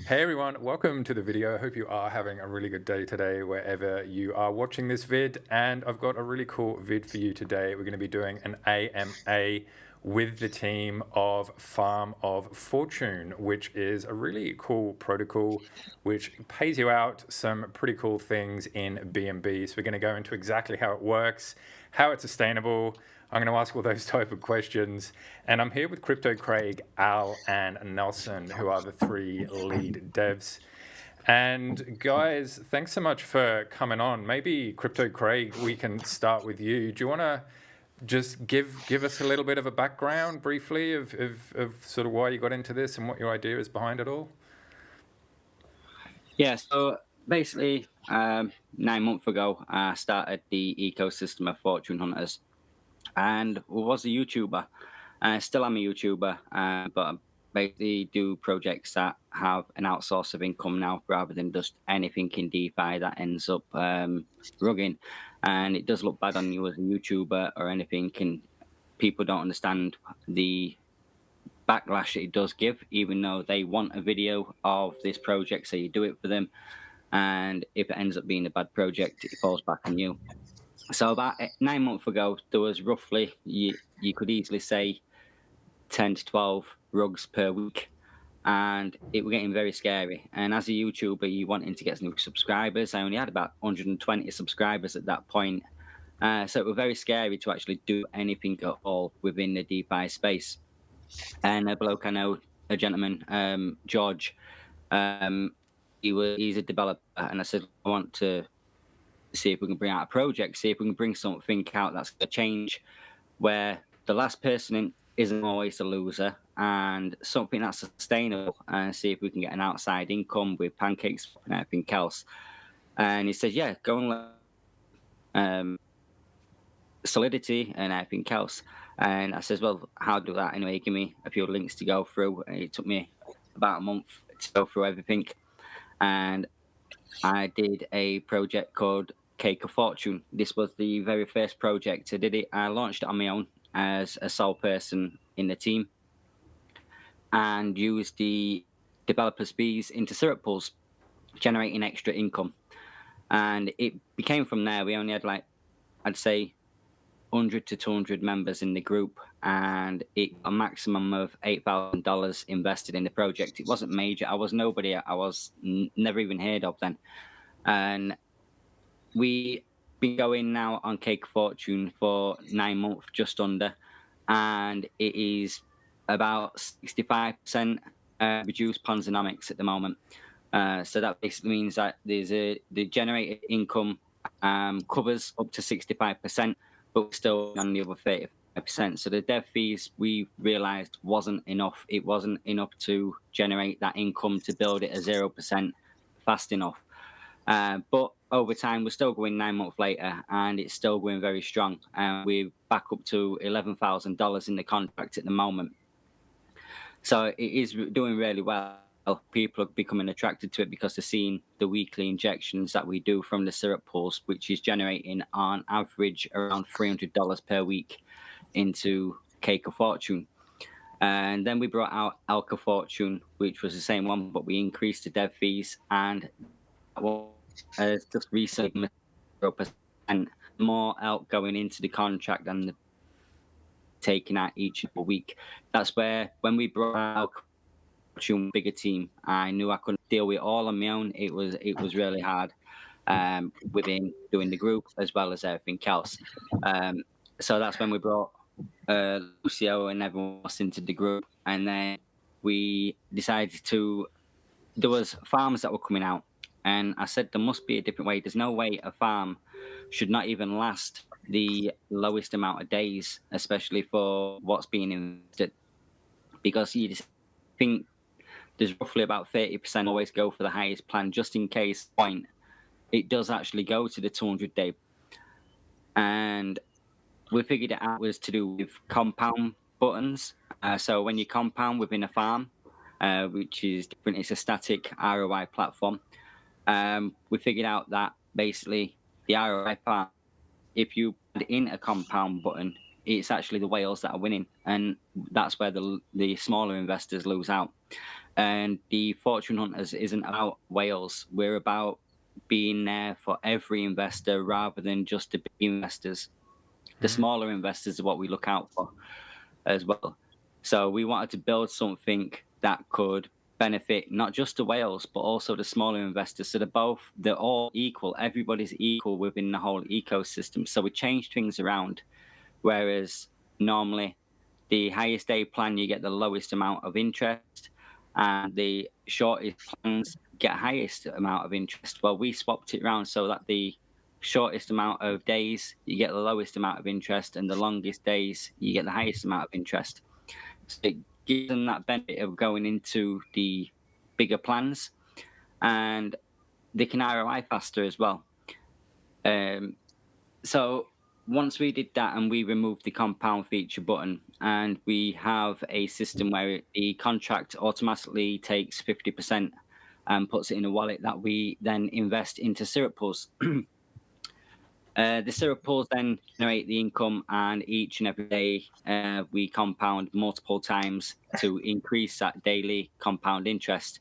Hey everyone, welcome to the video. I hope you are having a really good day today wherever you are watching this vid, and I've got a really cool vid for you today. We're going to be doing an AMA with the team of Farm of Fortune, which is a really cool protocol which pays you out some pretty cool things in BNB. So we're going to go into exactly how it works, how it's sustainable. I'm going to ask all those type of questions. And I'm here with Crypto Craig, Al, and Nelson, who are the three lead devs. And guys, thanks so much for coming on. Maybe Crypto Craig, we can start with you. Do you want to just give us a little bit of a background briefly of sort of why you got into this and what your idea is behind it all? Yeah, so basically, 9 months ago, I started the ecosystem of fortune hunters, and was a YouTuber. I still am a YouTuber, but I basically do projects that have an outsource of income now, rather than just anything in DeFi that ends up rugging. And it does look bad on you as a YouTuber or anything, and people don't understand the backlash it does give, even though they want a video of this project, so you do it for them. And if it ends up being a bad project, it falls back on you. So about 9 months ago, there was roughly, you could easily say, 10 to 12 rugs per week. And it was getting very scary. And as a YouTuber, you wanting to get some new subscribers. I only had about 120 subscribers at that point. So it was very scary to actually do anything at all within the DeFi space. And a bloke I know, a gentleman, George, um, he's a developer, and I said I want to see if we can bring out a project, see if we can bring something out that's going to change, where the last person in isn't always the loser, and something that's sustainable, and see if we can get an outside income with pancakes and everything else. And he said, "Yeah, go and learn Solidity and everything else." And I says, "Well, how do that?" Anyway, he gave me a few links to go through, and it took me about a month to go through everything. And I did a project called Cake of Fortune. This was the very first project I did it. I launched it on my own as a sole person in the team, and used the developers' fees into syrup pools, generating extra income. And it became from there. We only had, like, I'd say, 100 to 200 members in the group, and a maximum of $8,000 invested in the project. It wasn't major. I was nobody. I was never even heard of then. And we been going now on Cake Fortune for 9 months, just under, and it is about 65% reduced ponzinomics at the moment. So that basically means that the generated income covers up to 65%, but we're still on the other 35%. So the dev fees, we realized, wasn't enough. It wasn't enough to generate that income to build it at 0% fast enough. But over time, we're still going 9 months later, and it's still going very strong. And we're back up to $11,000 in the contract at the moment. So it is doing really well. People are becoming attracted to it because they're seeing the weekly injections that we do from the syrup pools, which is generating on average around $300 per week into Cake of Fortune. And then we brought out Alka Fortune, which was the same one, but we increased the dev fees, and just recently 0% more out going into the contract than taking out each week. That's where, when we brought out Fortune, bigger team, I knew I couldn't deal with it all on my own. It was really hard, within doing the group as well as everything else. So that's when we brought Lucio and everyone else into the group, and then we decided to. There was farms that were coming out, and I said there must be a different way. There's no way a farm should not even last the lowest amount of days, especially for what's being invested, because you just think there's roughly about 30% always go for the highest plan, just in case point it does actually go to the 200-day. And we figured it out was to do with compound buttons. So when you compound within a farm, which is different, it's a static ROI platform. We figured out that basically the ROI farm, if you put in a compound button, it's actually the whales that are winning, and that's where the smaller investors lose out. And the fortune hunters isn't about whales. We're about being there for every investor rather than just the big investors. The Mm. smaller investors are what we look out for as well. So we wanted to build something that could benefit not just the whales but also the smaller investors. So they're all equal. Everybody's equal within the whole ecosystem. So we changed things around. Whereas normally the highest day plan you get the lowest amount of interest, and the shortest plans get highest amount of interest. Well, we swapped it around so that the shortest amount of days you get the lowest amount of interest, and the longest days you get the highest amount of interest. So it gives them that benefit of going into the bigger plans, and they can ROI faster as well. Um, so once we did that and we removed the compound feature button, and we have a system where the contract automatically takes 50% and puts it in a wallet that we then invest into syrup pools. The syrup pools then generate the income, and each and every day we compound multiple times to increase that daily compound interest.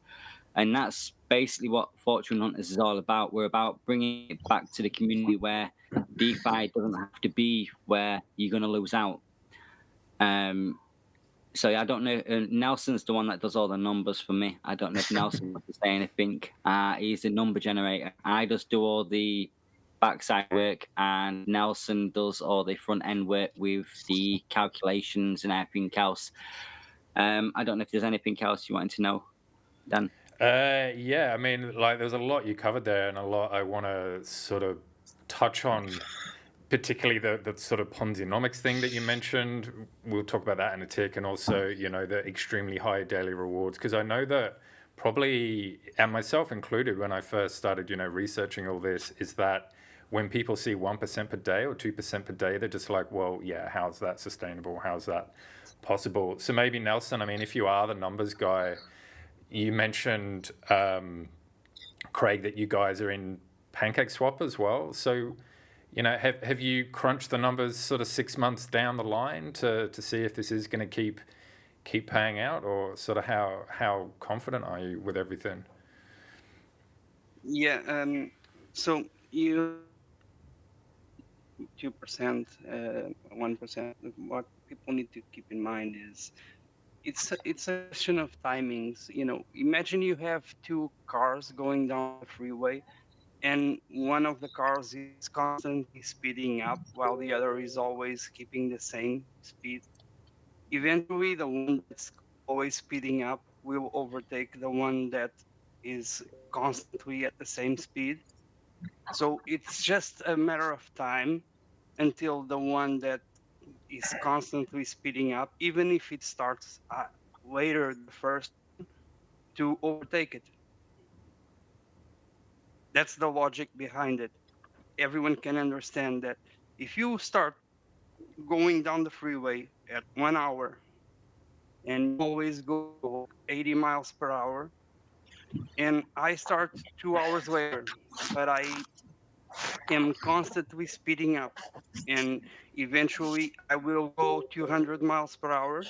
And that's basically what Fortune Hunters is all about. We're about bringing it back to the community where DeFi doesn't have to be where you're going to lose out. Um, so yeah, I don't know. Nelson's the one that does all the numbers for me. I don't know if Nelson wants to say anything. He's the number generator. I just do all the backside work, and Nelson does all the front end work with the calculations and everything else. I don't know if there's anything else you wanted to know, Dan. Yeah, I mean, like, there's a lot you covered there, and a lot I want to sort of touch on, particularly the sort of Ponzinomics thing that you mentioned. We'll talk about that in a tick, and also, the extremely high daily rewards, because I know that probably, and myself included, when I first started, researching all this, is that when people see 1% per day or 2% per day, they're just like, well, yeah, how's that sustainable? How's that possible? So maybe Nelson, I mean, if you are the numbers guy, you mentioned, Craig, that you guys are in PancakeSwap as well. So, have you crunched the numbers sort of 6 months down the line to see if this is going to keep paying out, or sort of how confident are you with everything? Yeah. So you 2%, 1%. What people need to keep in mind is it's a question of timings. Imagine you have two cars going down the freeway, and one of the cars is constantly speeding up while the other is always keeping the same speed. Eventually, the one that's always speeding up will overtake the one that is constantly at the same speed. So it's just a matter of time until the one that is constantly speeding up, even if it starts later the first one, to overtake it. That's the logic behind it. Everyone can understand that if you start going down the freeway at 1 hour and you always go 80 miles per hour, and I start 2 hours later, but I am constantly speeding up, and eventually I will go 200 miles per hour,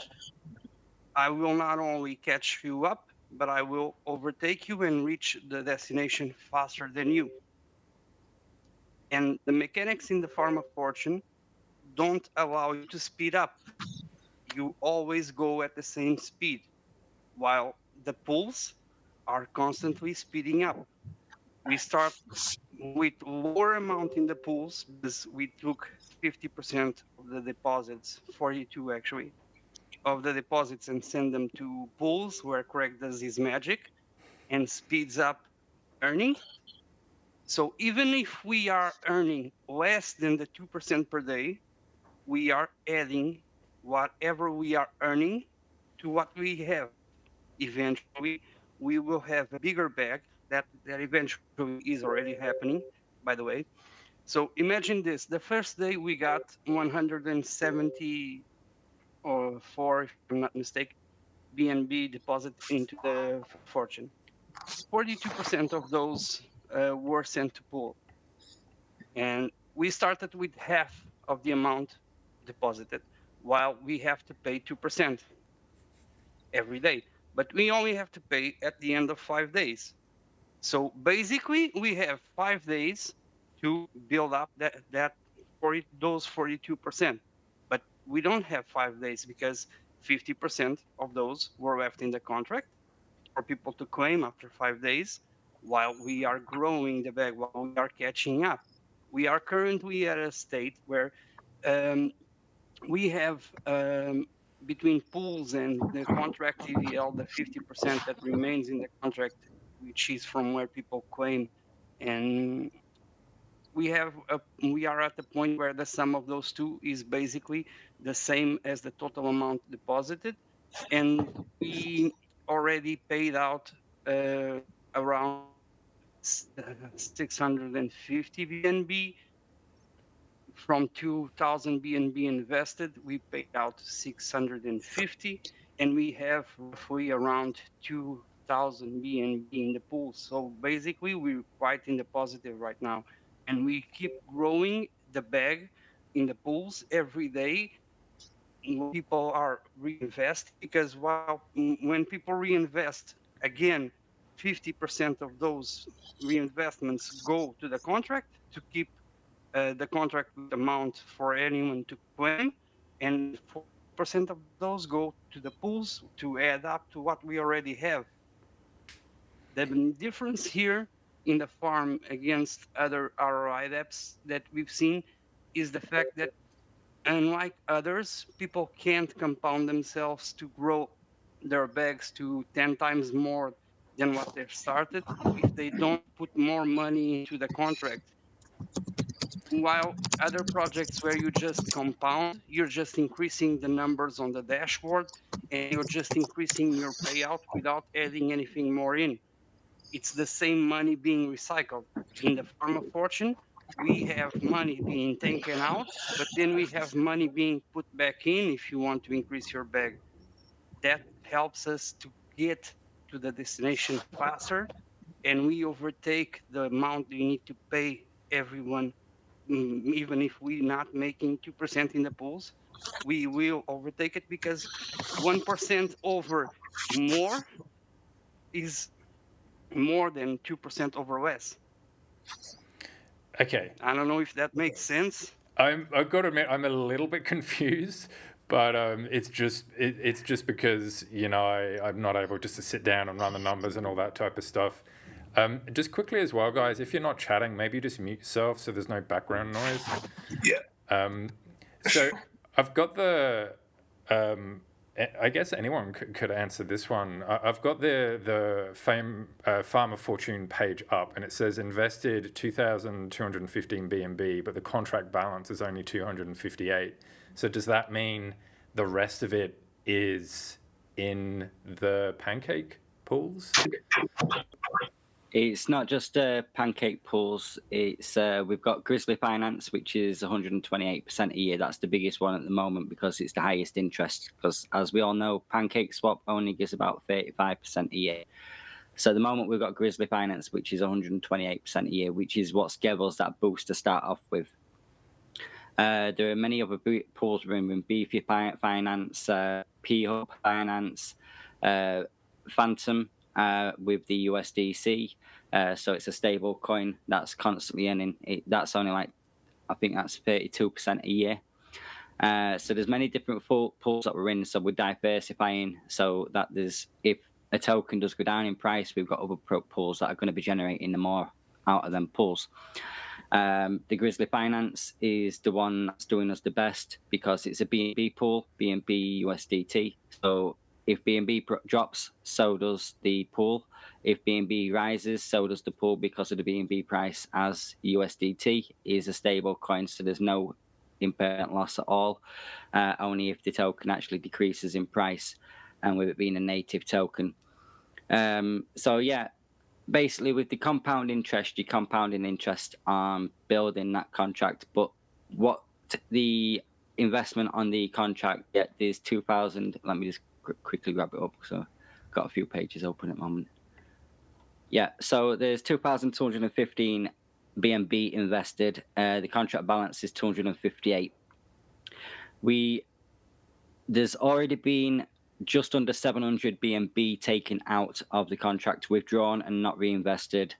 I will not only catch you up, but I will overtake you and reach the destination faster than you. And the mechanics in the Farm of Fortune don't allow you to speed up. You always go at the same speed, while the pools are constantly speeding up. We start with lower amount in the pools because we took 50% of the deposits, 42 actually, of the deposits, and send them to pools where Craig does his magic and speeds up earning. So even if we are earning less than the 2% per day, we are adding whatever we are earning to what we have. Eventually, we will have a bigger bag that eventually is already happening, by the way. So imagine this: the first day we got 170 or four, if I'm not mistaken, BNB deposit into the fortune. 42% of those were sent to pool, and we started with half of the amount deposited, while we have to pay 2% every day. but we only have to pay at the end of 5 days. So basically, we have 5 days to build up that 42%. But we don't have 5 days because 50% of those were left in the contract for people to claim after 5 days, while we are growing the bag, while we are catching up. We are currently at a state where um, we have between pools and the contract TVL, the 50% that remains in the contract, which is from where people claim, and we are at the point where the sum of those two is basically the same as the total amount deposited, and we already paid out around 650 BNB. From 2000 BNB invested, we paid out 650, and we have roughly around 2000 BNB in the pool. So basically, we're quite in the positive right now, and we keep growing the bag in the pools every day. People are reinvesting because when people reinvest again, 50% of those reinvestments go to the contract to keep the contract with amount for anyone to claim, and 40% of those go to the pools to add up to what we already have. The difference here in the farm against other ROI apps that we've seen is the fact that, unlike others, people can't compound themselves to grow their bags to 10 times more than what they've started if they don't put more money into the contract. While other projects where you just compound, you're just increasing the numbers on the dashboard and you're just increasing your payout without adding anything more in. It's the same money being recycled. In the Farm of Fortune, we have money being taken out, but then we have money being put back in if you want to increase your bag. That helps us to get to the destination faster, and we overtake the amount you need to pay everyone. Even if we're not making 2% in the pools, we will overtake it because 1% over more is more than 2% over less. Okay. I don't know if that makes sense. I've got to admit, I'm a little bit confused, but it's just because I'm not able just to sit down and run the numbers and all that type of stuff. Just quickly as well, guys, if you're not chatting, maybe just mute yourself so there's no background noise. Yeah. So I've got the. I guess anyone could answer this one. I've got the Farm of Fortune page up, and it says invested 2,215 BNB, but the contract balance is only 258. So does that mean the rest of it is in the pancake pools? It's not just pancake pools. It's we've got Grizzly Finance, which is 128% a year. That's the biggest one at the moment because it's the highest interest. Because as we all know, Pancake Swap only gives about 35% a year. So at the moment we've got Grizzly Finance, which is 128% a year, which is what gives us that boost to start off with. There are many other pools within Beefy Finance, P-Hub Finance, Phantom with the USDC. So it's a stable coin that's constantly earning. That's only like, I think that's 32% a year. So there's many different pools that we're in. So we're diversifying so that if a token does go down in price, we've got other pools that are going to be generating the more out of them pools. The Grizzly Finance is the one that's doing us the best because it's a BNB pool, BNB USDT. So if BNB drops, so does the pool. If BNB rises, so does the pool because of the BNB price, as USDT is a stable coin, so there's no impermanent loss at all, only if the token actually decreases in price, and with it being a native token. So yeah, basically with the compound interest, you're compounding interest on building that contract. But what the investment on the contract, there's 2,000. Let me just quickly grab it up. So I've got a few pages open at the moment. Yeah, so there's 2,215 BNB invested. The contract balance is 258. There's already been just under 700 BNB taken out of the contract, withdrawn and not reinvested,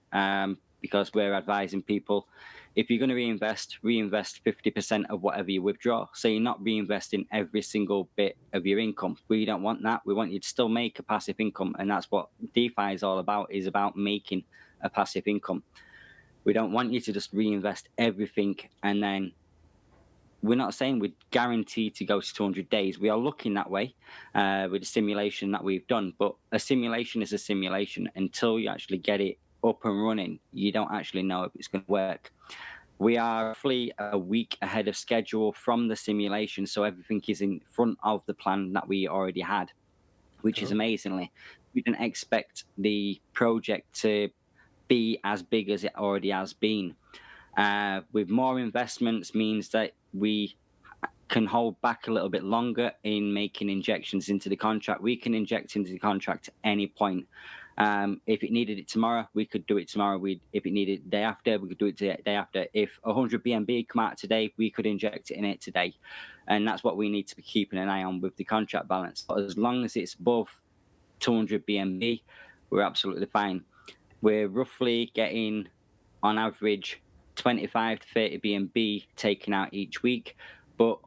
because we're advising people, if you're going to reinvest 50% of whatever you withdraw. So you're not reinvesting every single bit of your income. We don't want that. We want you to still make a passive income. And that's what DeFi is all about, is about making a passive income. We don't want you to just reinvest everything and then we're not saying we're guaranteed to go to 200 days. We are looking that way with the simulation that we've done. But a simulation is a simulation. Until you actually get it up and running, you don't actually know if it's going to work. We are roughly a week ahead of schedule from the simulation. So everything is in front of the plan that we already had, which is amazingly. We didn't expect the project to be as big as it already has been. With more investments means that we can hold back a little bit longer in making injections into the contract. We can inject into the contract at any point. If it needed it tomorrow, we could do it tomorrow. If it needed the day after, we could do it the day after. If 100 BNB come out today, we could inject it in it today. And that's what we need to be keeping an eye on with the contract balance. But as long as it's above 200 BNB, we're absolutely fine. We're roughly getting, on average, 25 to 30 BNB taken out each week. But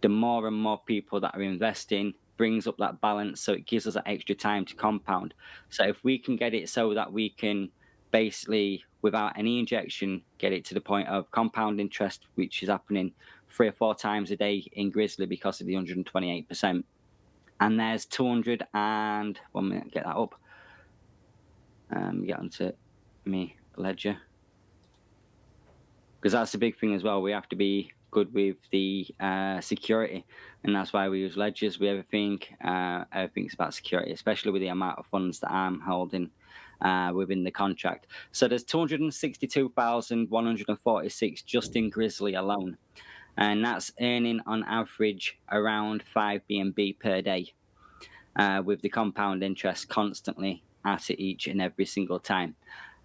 the more and more people that are investing brings up that balance, so it gives us that extra time to compound. So if we can get it so that we can basically, without any injection, get it to the point of compound interest, which is happening 3 or 4 times a day in Grizzly because of the 128%. And there's 200 and 1 minute, get that up. Get onto me ledger, because that's the big thing as well. We have to be good with the security, and that's why we use ledgers with everything. Everything's about security, especially with the amount of funds that I'm holding within the contract. So there's 262,146 just in Grizzly alone, and that's earning on average around 5 BNB per day, with the compound interest constantly at it each and every single time.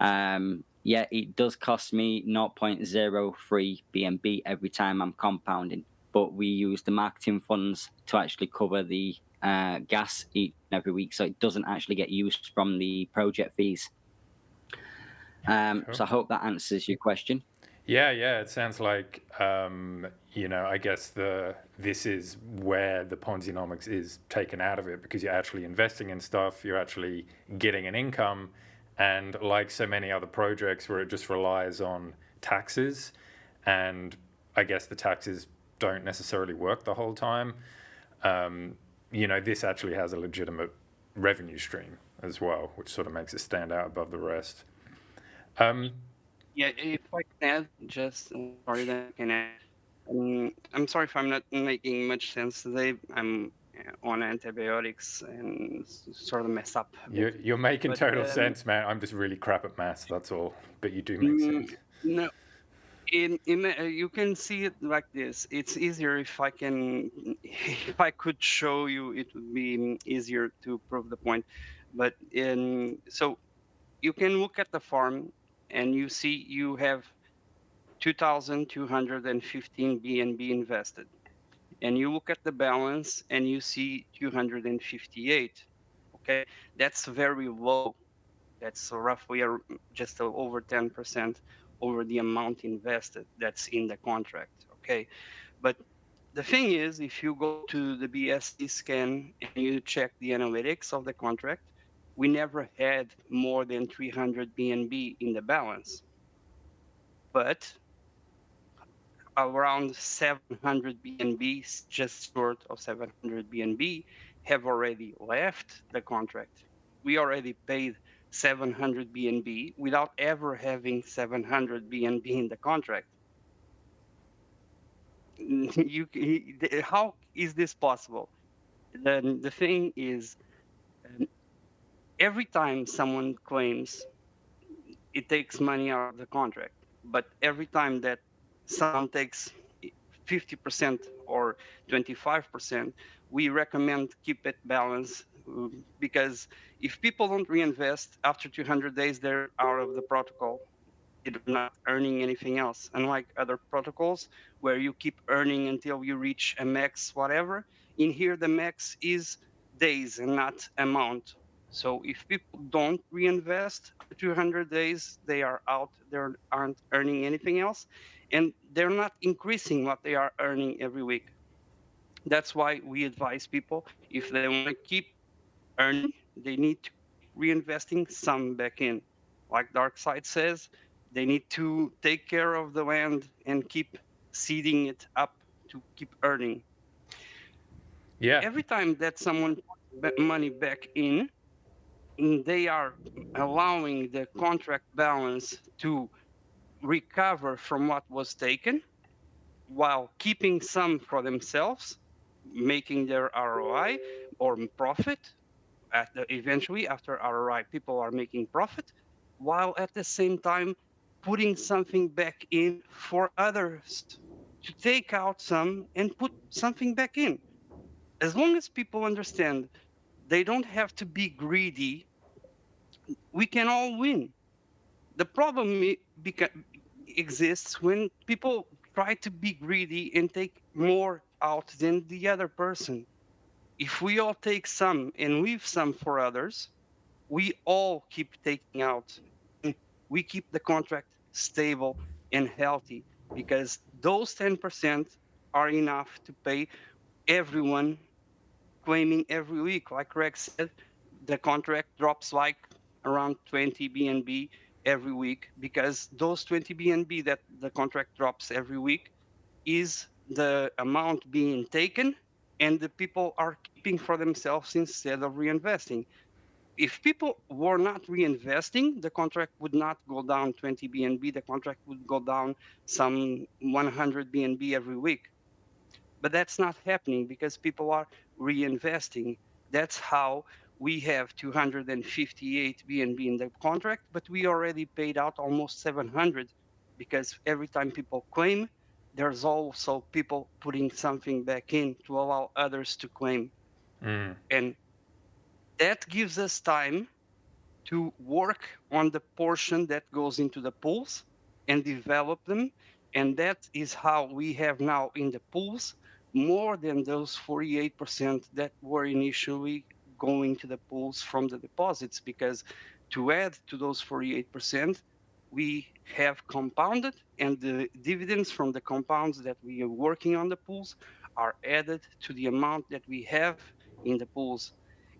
Yeah, it does cost me 0.03 BNB every time I'm compounding, but we use the marketing funds to actually cover the gas each and every week, so it doesn't actually get used from the project fees. So I hope that answers your question. Yeah, it sounds like I guess this is where the Ponzinomics is taken out of it, because you're actually investing in stuff, you're actually getting an income, and like so many other projects where it just relies on taxes, and I guess the taxes don't necessarily work the whole time. This actually has a legitimate revenue stream as well, which sort of makes it stand out above the rest. Yeah, if I can add, just sorry that I can add. I'm sorry if I'm not making much sense today. I'm on antibiotics and sort of mess up. You're making total sense, man. I'm just really crap at maths, that's all. But you do make sense. No, you can see it like this. It's easier if I could show you. It would be easier to prove the point. But so you can look at the farm and you see you have 2,215 BNB invested. And you look at the balance and you see 258. Okay, that's very low. That's roughly just over 10% over the amount invested that's in the contract. Okay, but the thing is, if you go to the BSC scan and you check the analytics of the contract, we never had more than 300 BNB in the balance. But around 700 BNB, just short of 700 BNB, have already left the contract. We already paid 700 BNB without ever having 700 BNB in the contract. How is this possible? Then the thing is, every time someone claims, it takes money out of the contract, but every time that someone takes 50% or 25%, we recommend keep it balanced, because if people don't reinvest after 200 days, they're out of the protocol. They're not earning anything else. Unlike other protocols where you keep earning until you reach a max, whatever, in here the max is days and not amount. So if people don't reinvest after 200 days, they are out. They aren't earning anything else, and they're not increasing what they are earning every week. That's why we advise people, if they want to keep earning, they need to keep reinvesting some back in. Like Darkside says, they need to take care of the land and keep seeding it up to keep earning. Yeah. Every time that someone puts money back in, they are allowing the contract balance to recover from what was taken while keeping some for themselves, making their ROI or profit. Eventually, after ROI, people are making profit, while at the same time putting something back in for others to take out some and put something back in. As long as people understand they don't have to be greedy, we can all win. The problem exists when people try to be greedy and take more out than the other person. If we all take some and leave some for others, we all keep taking out. And we keep the contract stable and healthy because those 10% are enough to pay everyone claiming every week. Like Greg said, the contract drops like around 20 BNB every week because those 20 BNB that the contract drops every week is the amount being taken and the people are keeping for themselves instead of reinvesting. If people were not reinvesting, the contract would not go down 20 BNB. The contract would go down some 100 BNB every week. But that's not happening because people are reinvesting. That's how we have 258 BNB in the contract, but we already paid out almost 700 because every time people claim, there's also people putting something back in to allow others to claim. Mm. And that gives us time to work on the portion that goes into the pools and develop them. And that is how we have now in the pools more than those 48% that were initially going to the pools from the deposits. Because to add to those 48%, we have compounded, and the dividends from the compounds that we are working on the pools are added to the amount that we have in the pools.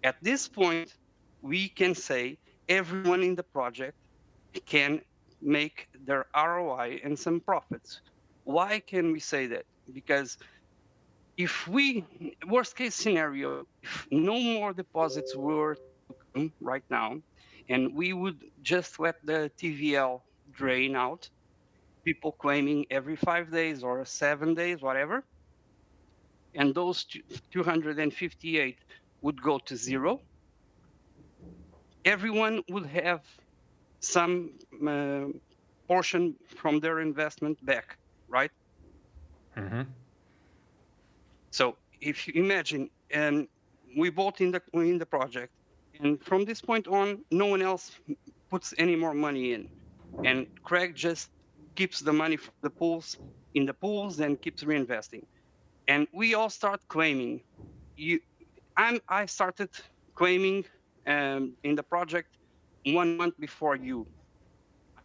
At this point, we can say everyone in the project can make their ROI and some profits. Why can we say that? Because if we, worst case scenario, if no more deposits were to come right now, and we would just let the TVL drain out, people claiming every 5 days or 7 days, whatever, and those 258 would go to zero, everyone would have some portion from their investment back, right? Mm-hmm. So if you imagine, we bought in the project, and from this point on, no one else puts any more money in, and Craig just keeps the money from the pools in the pools and keeps reinvesting, and we all start claiming. You, I started claiming in the project 1 month before you.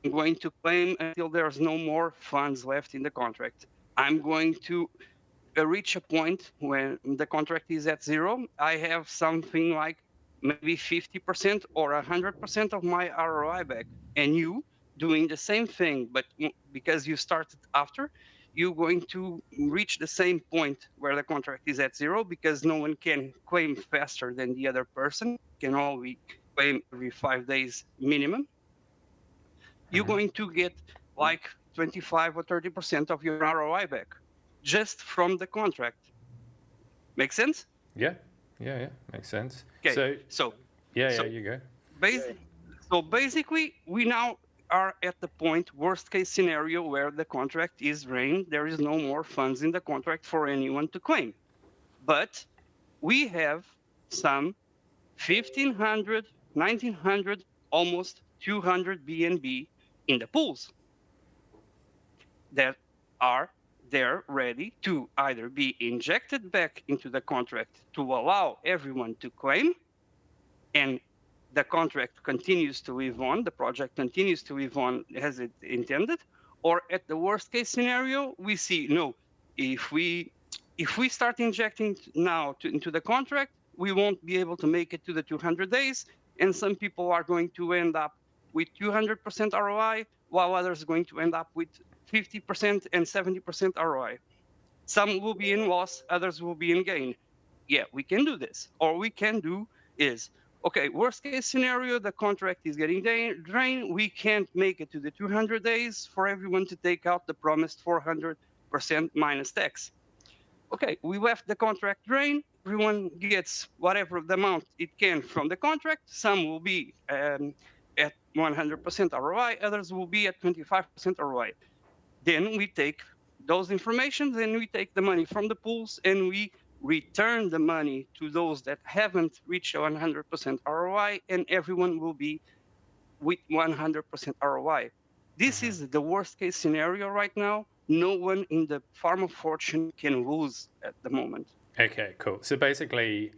I'm going to claim until there's no more funds left in the contract. I'm going to reach a point when the contract is at zero. I have something like maybe 50% or 100% of my ROI back. And you doing the same thing, but because you started after, you're going to reach the same point where the contract is at zero because no one can claim faster than the other person, can only claim every 5 days minimum. You're Mm-hmm. going to get like 25 or 30% of your ROI back just from the contract. Make sense? Yeah. Yeah. Yeah. Makes sense. Okay. So, So yeah. Yeah. so You go. basic so basically we now are at the point worst case scenario where the contract is drained. There is no more funds in the contract for anyone to claim. But we have some 1500, 1900, almost 200 BNB in the pools that are they're ready to either be injected back into the contract to allow everyone to claim, and the contract continues to live on, the project continues to live on as it intended, or at the worst case scenario, we see no, if we start injecting now into the contract, we won't be able to make it to the 200 days, and some people are going to end up with 200% ROI, while others are going to end up with 50% and 70% ROI. Some will be in loss, others will be in gain. Yeah, we can do this. Or we can do is, okay, worst case scenario, the contract is getting drained. We can't make it to the 200 days for everyone to take out the promised 400% minus tax. Okay, we left the contract drain. Everyone gets whatever the amount it can from the contract. Some will be at 100% ROI, others will be at 25% ROI. Then we take those information, then we take the money from the pools and we return the money to those that haven't reached 100% ROI, and everyone will be with 100% ROI. This is the worst case scenario right now. No one in the farm of fortune can lose at the moment. Okay, cool. So basically,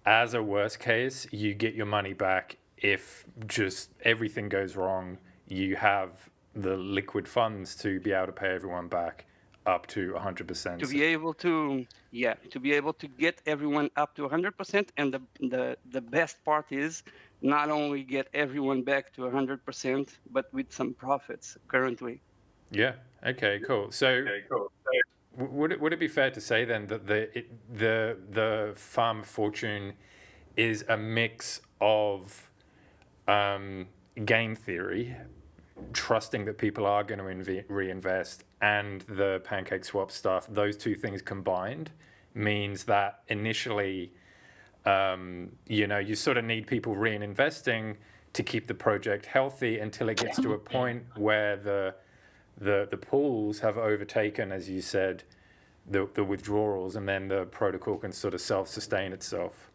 as a worst case, you get your money back if just everything goes wrong. You have the liquid funds to be able to pay everyone back up to 100%. To be able to, yeah, to be able to get everyone up to 100%, and the best part is not only get everyone back to 100%, but with some profits currently. Yeah. Okay. Cool. So, would it be fair to say then that the farm of fortune is a mix of game theory, trusting that people are going to reinvest, and the pancake swap stuff? Those two things combined means that initially, you sort of need people reinvesting to keep the project healthy until it gets to a point where the pools have overtaken, as you said, the withdrawals, and then the protocol can sort of self-sustain itself.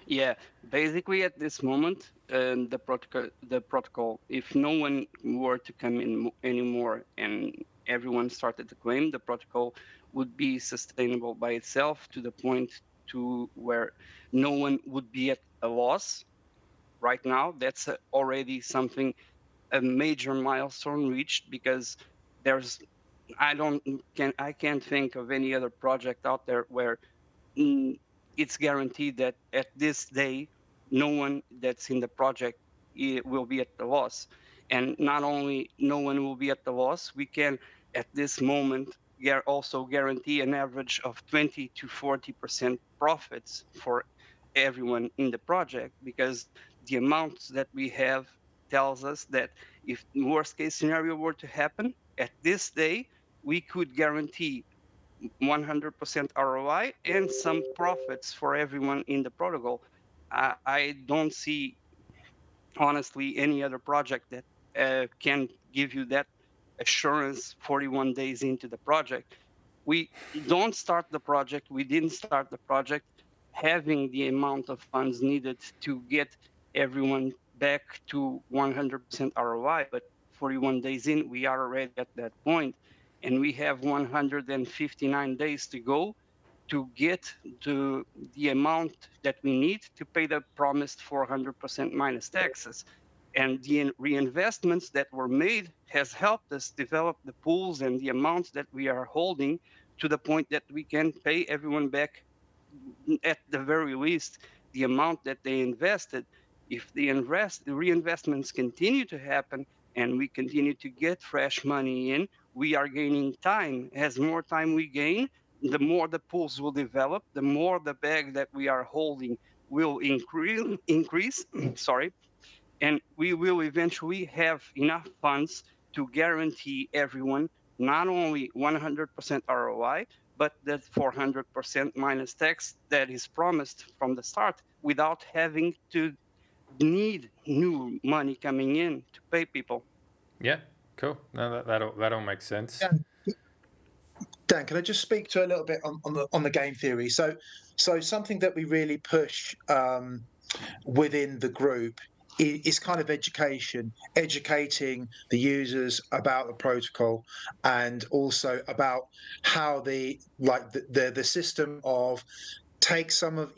Yeah, basically at this moment, the protocol, if no one were to come in anymore and everyone started to claim, the protocol would be sustainable by itself to the point to where no one would be at a loss. Right now, that's already something, a major milestone reached, because there's I can't think of any other project out there where it's guaranteed that at this day, no one that's in the project will be at the loss. And not only no one will be at the loss, we can at this moment also guarantee an average of 20 to 40% profits for everyone in the project, because the amounts that we have tells us that if worst case scenario were to happen at this day, we could guarantee 100% ROI and some profits for everyone in the protocol. I don't see, honestly, any other project that can give you that assurance 41 days into the project. We don't start the project, we didn't start the project having the amount of funds needed to get everyone back to 100% ROI, but 41 days in, we are already at that point, and we have 159 days to go to get to the amount that we need to pay the promised 400% minus taxes. And the reinvestments that were made has helped us develop the pools and the amounts that we are holding to the point that we can pay everyone back, at the very least, the amount that they invested. If the reinvestments continue to happen and we continue to get fresh money in, we are gaining time. As more time we gain, the more the pools will develop, the more the bag that we are holding will increase sorry, and we will eventually have enough funds to guarantee everyone not only 100% ROI, but that 400% minus tax that is promised from the start, without having to need new money coming in to pay people. Yeah, cool. No, that all makes sense. Dan, can I just speak to a little bit on the game theory? So something that we really push within the group is kind of educating the users about the protocol, and also about how the system of take some of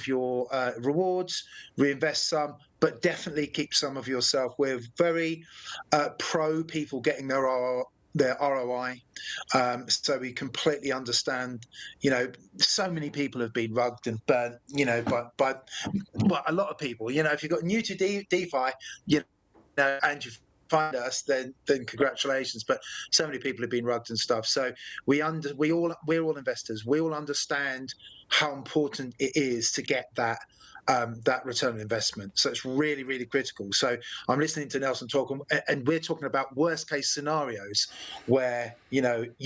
your rewards, reinvest some, but definitely keep some of yourself. We're very pro people getting their ROI. So we completely understand, so many people have been rugged and burnt, by a lot of people. If you've got new to DeFi, and you find us, then congratulations. But so many people have been rugged and stuff. So we're all investors. We all understand how important it is to get that return on investment. So it's really, really critical. So I'm listening to Nelson talk, and we're talking about worst case scenarios where you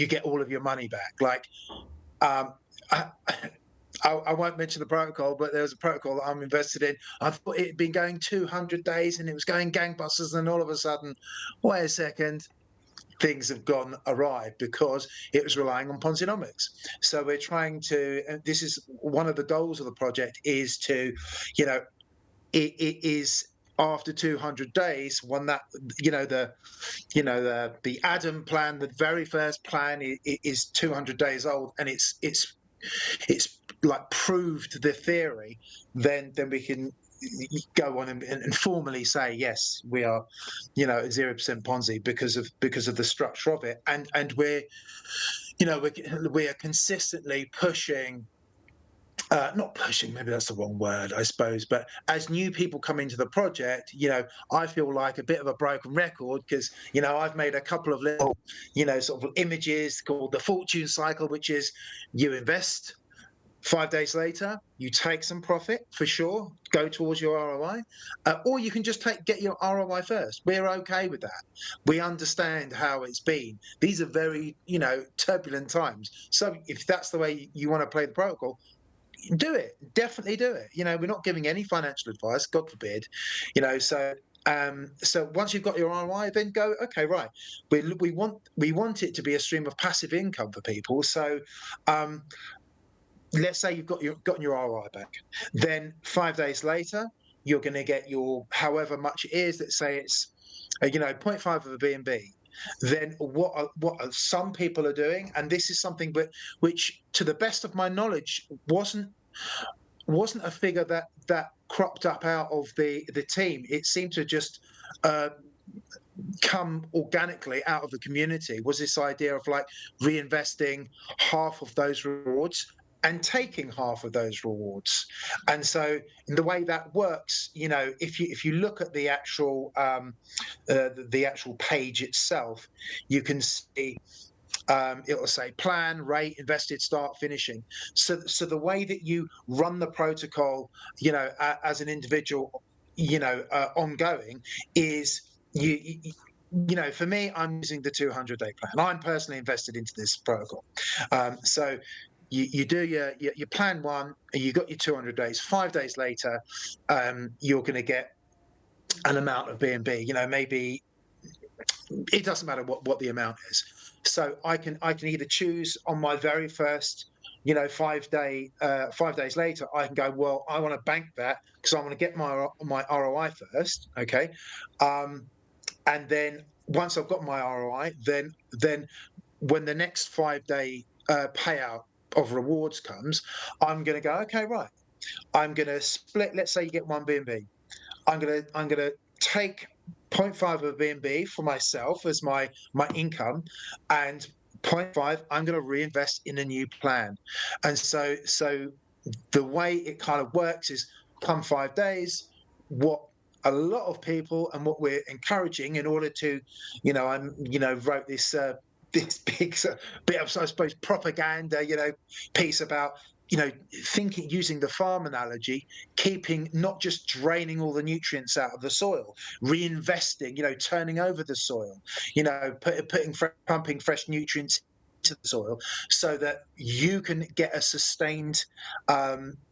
get all of your money back. Like, I won't mention the protocol, but there was a protocol that I'm invested in. I thought it had been going 200 days and it was going gangbusters, and all of a sudden, wait a second, things have gone awry because it was relying on Ponzinomics. So we're trying to. This is one of the goals of the project, is to, it is after 200 days when that the Adam plan, the very first plan, is 200 days old, and it's like proved the theory, then we can go on and formally say, yes, we are 0% Ponzi because of the structure of it, and we're consistently pushing, not pushing, maybe that's the wrong word, I suppose, but as new people come into the project, I feel like a bit of a broken record, because I've made a couple of little sort of images called the fortune cycle, which is you invest, 5 days later, you take some profit for sure, go towards your ROI, or you can just get your ROI first. We're okay with that. We understand how it's been. These are very, turbulent times. So if that's the way you want to play the protocol, do it. Definitely do it. We're not giving any financial advice, God forbid. So once you've got your ROI, then go, okay, right. We want it to be a stream of passive income for people. So let's say you've gotten your ROI back. Then 5 days later, you're going to get your however much it is. Let's say it's 0.5 of a BNB. Then what some people are doing, and this is something which, to the best of my knowledge, wasn't a figure that cropped up out of the team. It seemed to just come organically out of the community, was this idea of like reinvesting half of those rewards and taking half of those rewards. And so in the way that works, if you look at the actual page itself, you can see it'll say plan, rate, invested, start, finishing. So the way that you run the protocol, as an individual, ongoing, is for me, I'm using the 200-day plan. I'm personally invested into this protocol. So you do your plan one, and you got your 200 days. 5 days later, you're going to get an amount of BNB. Maybe it doesn't matter what the amount is. So I can either choose on my very first 5 days later, I can go, well, I want to bank that because I want to get my ROI first. Okay. And then once I've got my ROI, then when the next 5-day payout of rewards comes, I'm going to go, okay, right, I'm going to split. Let's say you get 1 BNB. I'm going to take 0.5 of a BNB for myself as my income, and 0.5 I'm going to reinvest in a new plan. And so the way it kind of works is, come 5 days, what a lot of people, and what we're encouraging in order to, wrote this this big bit of, I suppose, propaganda, piece about, thinking, using the farm analogy, keeping, not just draining all the nutrients out of the soil, reinvesting, turning over the soil, pumping fresh nutrients into the soil, so that you can get a sustained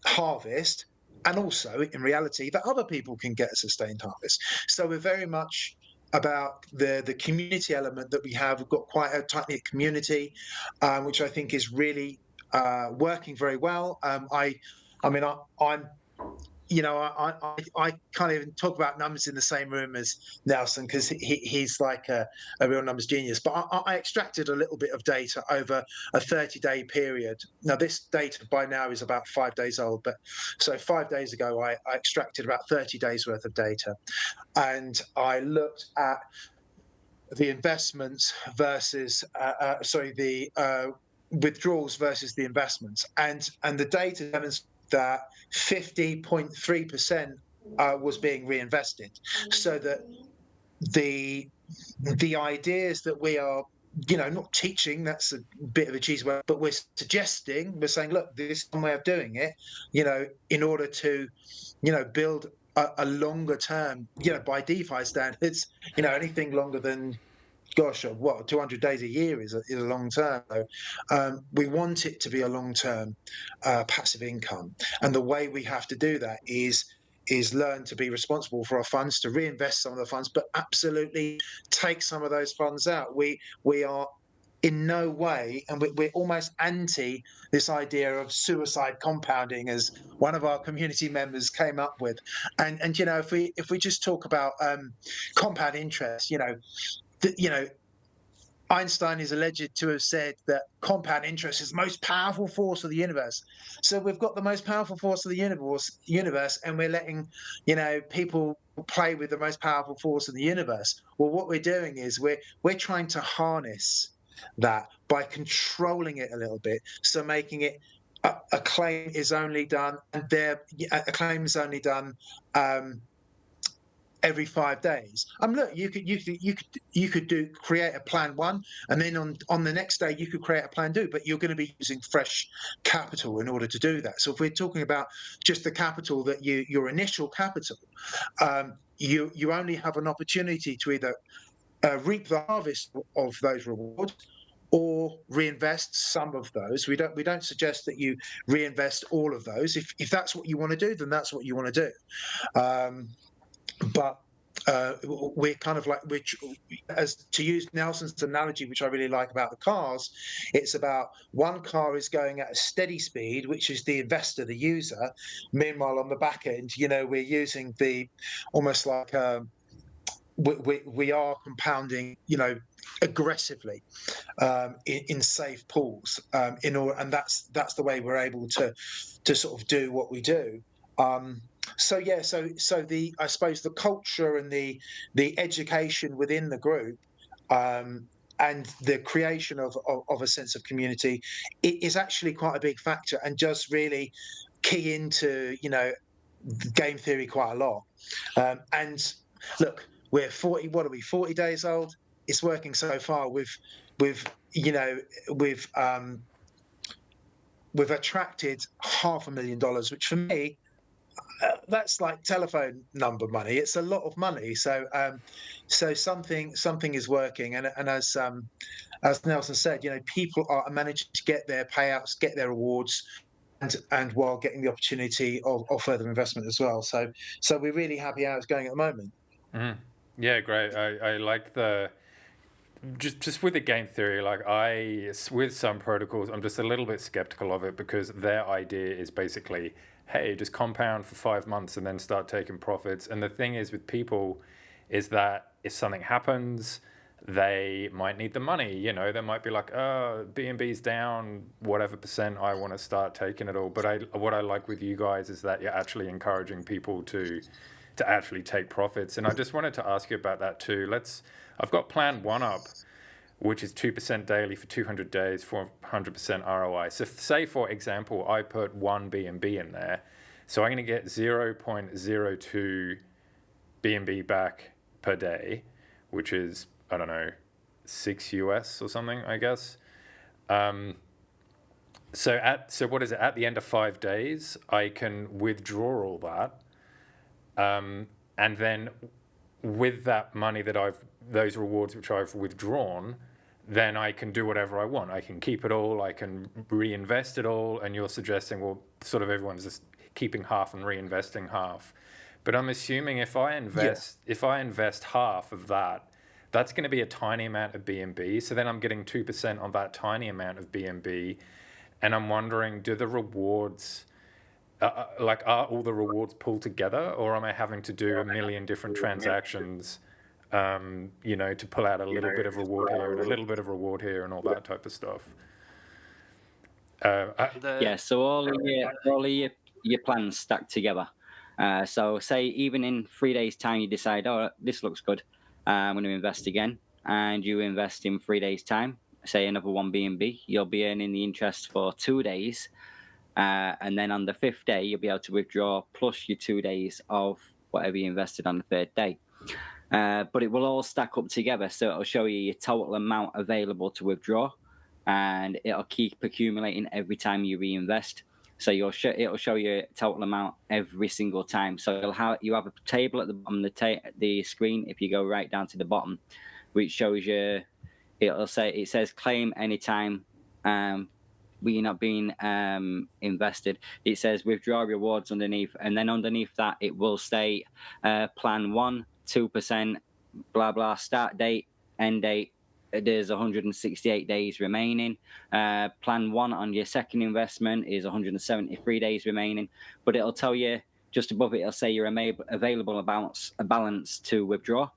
harvest, and also in reality that other people can get a sustained harvest. So we're very much about the community element that we have. We've got quite a tight-knit community, which I think is really working very well. I'm I can't even talk about numbers in the same room as Nelson because he's like a real numbers genius. But I extracted a little bit of data over a 30-day period. Now, this data by now is about 5 days old, but so 5 days ago, I extracted about 30 days worth of data, and I looked at the investments versus, the withdrawals versus the investments, and the data demonstrates that 50.3% was being reinvested, so that the ideas that we are not teaching, that's a bit of a cheese word, but we're saying, look, this is one way of doing it, in order to build a longer term, by DeFi standards, anything longer than, gosh, what, 200 days a year is a long term. We want it to be a long term passive income, and the way we have to do that is learn to be responsible for our funds, to reinvest some of the funds, but absolutely take some of those funds out. We are in no way, and we're almost anti this idea of suicide compounding, as one of our community members came up with. And if we just talk about compound interest, Einstein is alleged to have said that compound interest is the most powerful force of the universe. So we've got the most powerful force of the universe, and we're letting, people play with the most powerful force of the universe. Well, what we're doing is we're trying to harness that by controlling it a little bit. So making it a claim is only done, and a claim is only done every 5 days. Look, you could create a plan one, and then on the next day you could create a plan two, but you're going to be using fresh capital in order to do that. So if we're talking about just the capital that your initial capital, you only have an opportunity to either reap the harvest of those rewards or reinvest some of those. We don't suggest that you reinvest all of those. If that's what you want to do, then that's what you want to do. But we're kind of like, as to use Nelson's analogy, which I really like about the cars, it's about one car is going at a steady speed, which is the investor, the user. Meanwhile, on the back end, we're using almost like we are compounding, aggressively in safe pools, and that's the way we're able to sort of do what we do. So I suppose the culture and the education within the group, and the creation of a sense of community, it is actually quite a big factor, and just really key into game theory quite a lot. And look, we're 40. What are we? 40 days old. It's working so far. We've attracted $500,000, which for me, that's like telephone number money. It's a lot of money. So something is working, and as Nelson said, people are managing to get their payouts, get their rewards, and while getting the opportunity of further investment as well. So we're really happy how it's going at the moment. Mm-hmm. Yeah, great. I like the just with the game theory. Like with some protocols, I'm just a little bit skeptical of it, because their idea is basically, hey, just compound for 5 months and then start taking profits. And the thing is with people is that if something happens, they might need the money. They might be like, oh, BNB's down whatever percent, I want to start taking it all. But what I like with you guys is that you're actually encouraging people to actually take profits. And I just wanted to ask you about that too. I've got plan one up, which is 2% daily for 200 days, 400% ROI. So say, for example, I put 1 BNB in there. So I'm going to get 0.02 BNB back per day, which is, I don't know, 6 US or something, I guess. So what is it? At the end of 5 days, I can withdraw all that. And then with that money those rewards which I've withdrawn, then I can do whatever I want. I can keep it all, I can reinvest it all, and you're suggesting, well, sort of everyone's just keeping half and reinvesting half. But I'm assuming if I invest half of that, that's going to be a tiny amount of BNB. So then I'm getting 2% on that tiny amount of BNB. And I'm wondering, do the rewards like, are all the rewards pulled together, or am I having to do a million different transactions, to pull out a little bit of reward here and a little bit of reward here and all that type of stuff? Yeah, so all of your plans stack together. So say even in 3 days' time you decide, oh, this looks good, I'm going to invest again, and you invest in 3 days' time, say another one BNB, you'll be earning the interest for 2 days, and then on the fifth day you'll be able to withdraw plus your 2 days of whatever you invested on the third day. But it will all stack up together, so it'll show you your total amount available to withdraw, and it'll keep accumulating every time you reinvest. So it'll show you total amount every single time. So you have a table at the bottom of the screen. If you go right down to the bottom, which shows you, it says claim anytime. When you're not being invested, it says withdraw rewards underneath, and then underneath that it will state plan 1, 2%, blah blah, start date, end date. There's 168 days remaining. Plan 1 on your second investment is 173 days remaining, but it'll tell you just above it, it'll say your available balance to withdraw,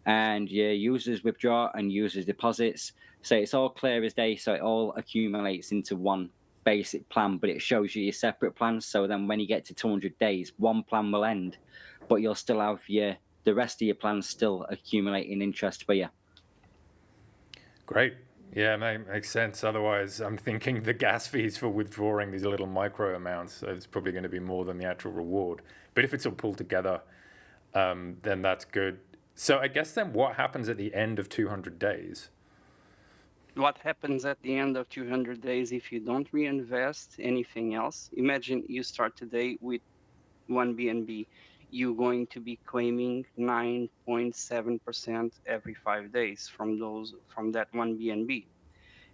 and your users withdraw and users deposits. So it's all clear as day, so it all accumulates into one basic plan, but it shows you your separate plans. So then when you get to 200 days, one plan will end, but you'll still have the rest of your plans still accumulating interest for you. Great. Yeah, makes sense. Otherwise, I'm thinking the gas fees for withdrawing these little micro amounts, so it's probably going to be more than the actual reward. But if it's all pulled together, then that's good. So I guess then what happens at the end of 200 days? What happens at the end of 200 days if you don't reinvest anything else? Imagine you start today with 1 BNB. You're going to be claiming 9.7% every 5 days from that 1 BNB.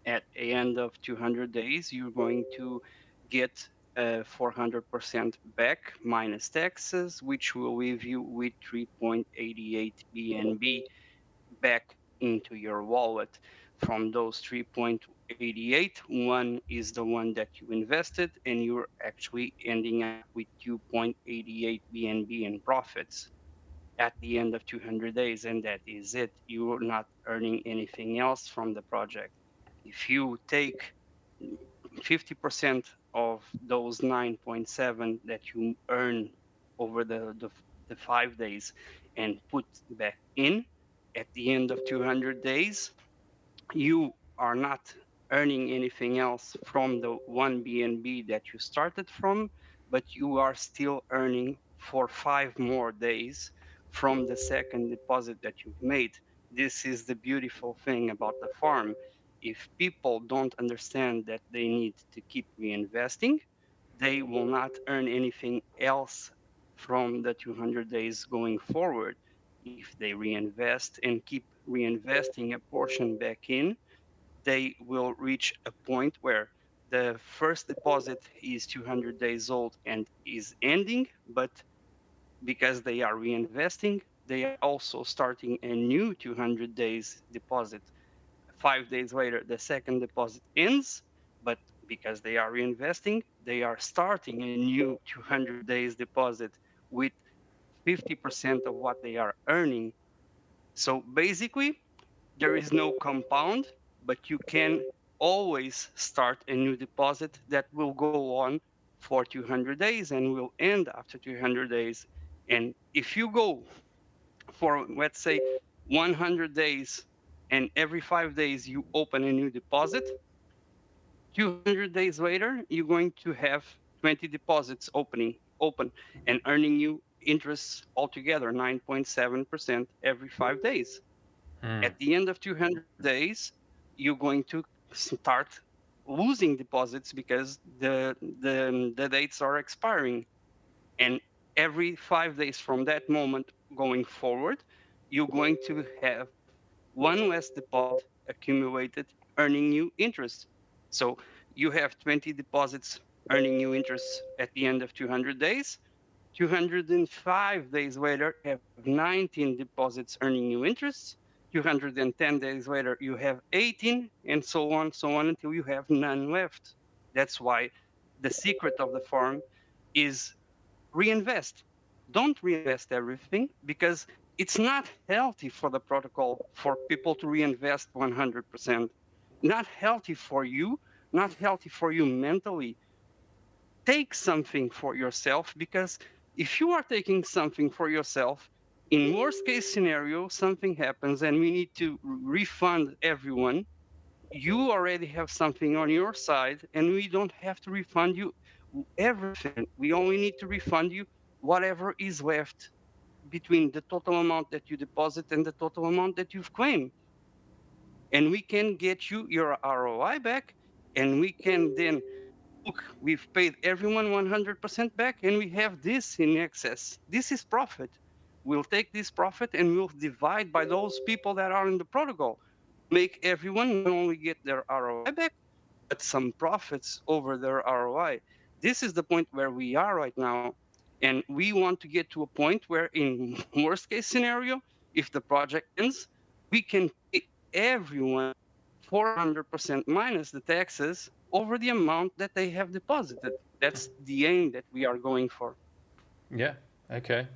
At the end of 200 days, you're going to get 400% back minus taxes, which will leave you with 3.88 BNB back into your wallet. From those 3.88, one is the one that you invested, and you're actually ending up with 2.88 BNB in profits at the end of 200 days, and that is it. You're not earning anything else from the project. If you take 50% of those 9.7 that you earn over the 5 days and put back in at the end of 200 days, you are not earning anything else from the 1 BNB that you started from, but you are still earning for 5 more days from the second deposit that you've made. This is the beautiful thing about the farm. If people don't understand that they need to keep reinvesting, they will not earn anything else from the 200 days going forward. If they reinvest and keep reinvesting a portion back in, they will reach a point where the first deposit is 200 days old and is ending, but because they are reinvesting, they are also starting a new 200 days deposit. 5 days later, the second deposit ends, but because they are reinvesting, they are starting a new 200 days deposit with 50% of what they are earning. So basically, there is no compound, but you can always start a new deposit that will go on for 200 days and will end after 200 days. And if you go for, let's say, 100 days and every 5 days you open a new deposit, 200 days later, you're going to have 20 deposits open and earning you interest altogether 9.7% every 5 days. At the end of 200 days, you're going to start losing deposits because the dates are expiring. And every 5 days from that moment going forward, you're going to have one less deposit accumulated earning you interest. So you have 20 deposits earning you interest at the end of 200 days. 205 days later, you have 19 deposits earning you interest. 210 days later, you have 18, and so on, until you have none left. That's why the secret of the farm is reinvest. Don't reinvest everything, because it's not healthy for the protocol for people to reinvest 100%. Not healthy for you, not healthy for you mentally. Take something for yourself, because if you are taking something for yourself, in worst case scenario, something happens and we need to refund everyone. You already have something on your side, and we don't have to refund you everything. We only need to refund you whatever is left between the total amount that you deposit and the total amount that you've claimed. And we can get you your ROI back, and we can then look, we've paid everyone 100% back, and we have this in excess. This is profit. We'll take this profit and we'll divide by those people that are in the protocol. Make everyone not only get their ROI back, but some profits over their ROI. This is the point where we are right now. And we want to get to a point where, in worst case scenario, if the project ends, we can pay everyone 400% minus the taxes over the amount that they have deposited. That's the aim that we are going for. Yeah. Okay.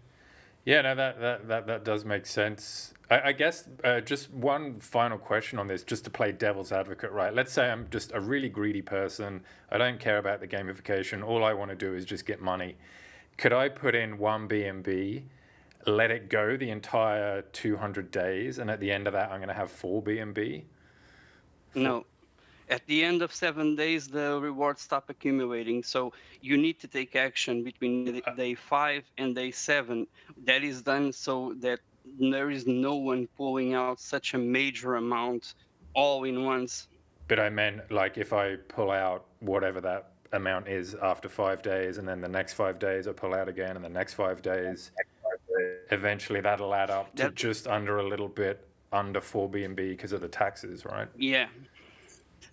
Yeah, no, that does make sense. I guess just one final question on this, just to play devil's advocate, right? Let's say I'm just a really greedy person. I don't care about the gamification. All I want to do is just get money. Could I put in one BNB, let it go the entire 200 days, and at the end of that, I'm going to have four BNB? No. At the end of 7 days, the rewards stop accumulating. So you need to take action between day 5 and day 7. That is done so that there is no one pulling out such a major amount all in once. But I meant like if I pull out whatever that amount is after 5 days, and then the next 5 days I pull out again, and the next 5 days, eventually that'll add up to That just under a little bit under 4 BNB because of the taxes, right? yeah.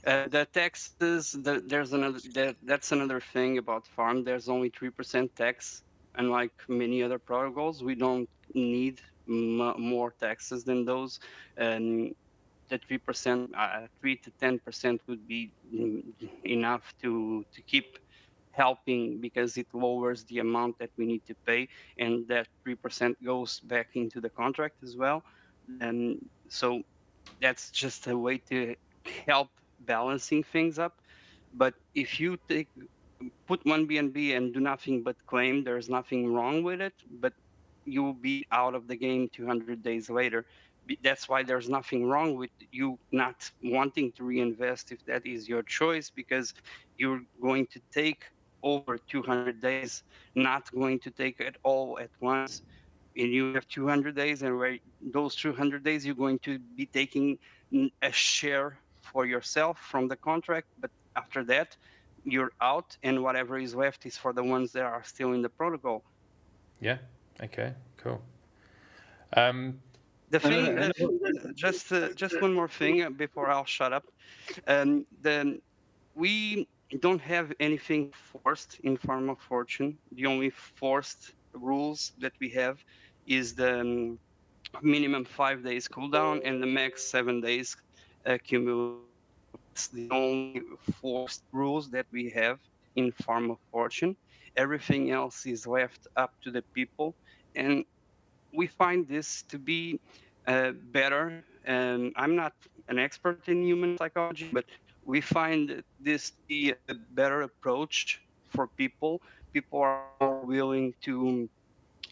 The taxes, there's another that's another thing about farm. There's only 3% tax. Unlike many other protocols, we don't need more taxes than those. And the 3%, 3 to 10% would be enough to keep helping, because it lowers the amount that we need to pay, and that 3% goes back into the contract as well. And so that's just a way to help balancing things up. But if you put one BNB and do nothing but claim, there's nothing wrong with it, but you will be out of the game 200 days later. That's why there's nothing wrong with you not wanting to reinvest if that is your choice, because you're going to take over 200 days, not going to take it all at once. And you have 200 days, and where those 200 days you're going to be taking a share for yourself from the contract, but after that you're out, and whatever is left is for the ones that are still in the protocol. Yeah. Okay. Cool. The thing that just one more thing before I'll shut up. The We don't have anything forced in Farm of Fortune. The only forced rules that we have is the minimum 5 days cooldown and the max 7 days cumulative. That's the only forced rules that we have in Farm of Fortune. Everything else is left up to the people, and we find this to be better. And I'm not an expert in human psychology, but we find this to be a better approach for people. People are more willing to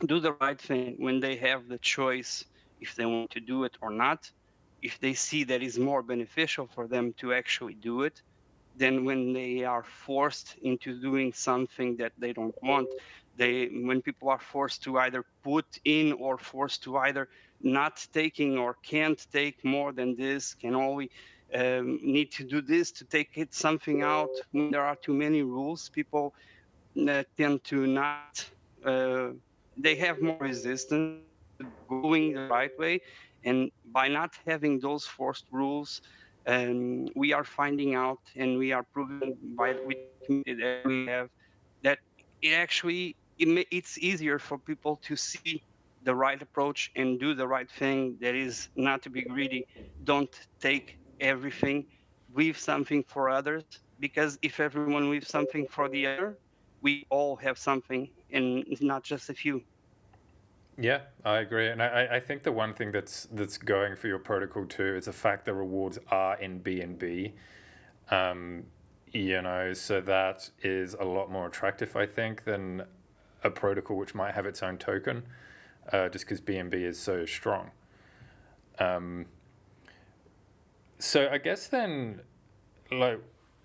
do the right thing when they have the choice if they want to do it or not. If they see that is more beneficial for them to actually do it, than when they are forced into doing something that they don't want. When people are forced to either put in or forced to either not taking or can't take more than this, can only need to do this to take it something out. When there are too many rules, people tend to not. They have more resistance to going the right way, and by not having those forced rules, we are finding out, and we are proving by with the community that we have, that it's easier for people to see the right approach and do the right thing. That is not to be greedy. Don't take everything. Leave something for others, because if everyone leaves something for the other, we all have something, and not just a few. Yeah, I agree, and I think the one thing that's going for your protocol too is the fact the rewards are in BNB. So that is a lot more attractive, I think, than a protocol which might have its own token, just because BNB is so strong. So I guess then, like,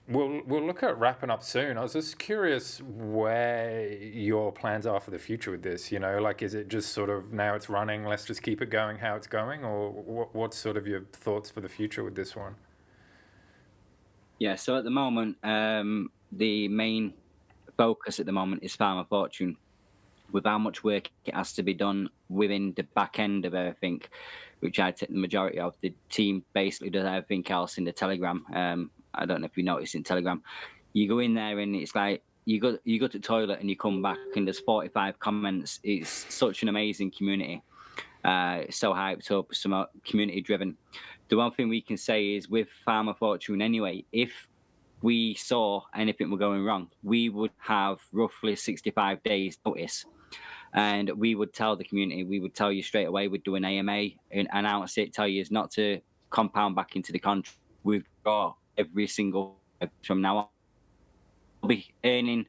we'll look at wrapping up soon. I was just curious where your plans are for the future with this. Like, is it just sort of now it's running, let's just keep it going how it's going, or what's sort of your thoughts for the future with this one? Yeah, so at the moment, the main focus at the moment is Farmer Fortune. With how much work it has to be done within the back end of everything, which I take the majority of. The team basically does everything else in the Telegram. I don't know if you noticed in Telegram, you go in there and it's like you go to the toilet and you come back and there's 45 comments. It's such an amazing community. It's so hyped up, so community driven. The one thing we can say is with Farmer Fortune anyway, if we saw anything were going wrong, we would have roughly 65 days notice. And we would tell the community, we would tell you straight away, we'd do an AMA and announce it, tell you not to compound back into the contract. We've got every single from now on. We'll be earning,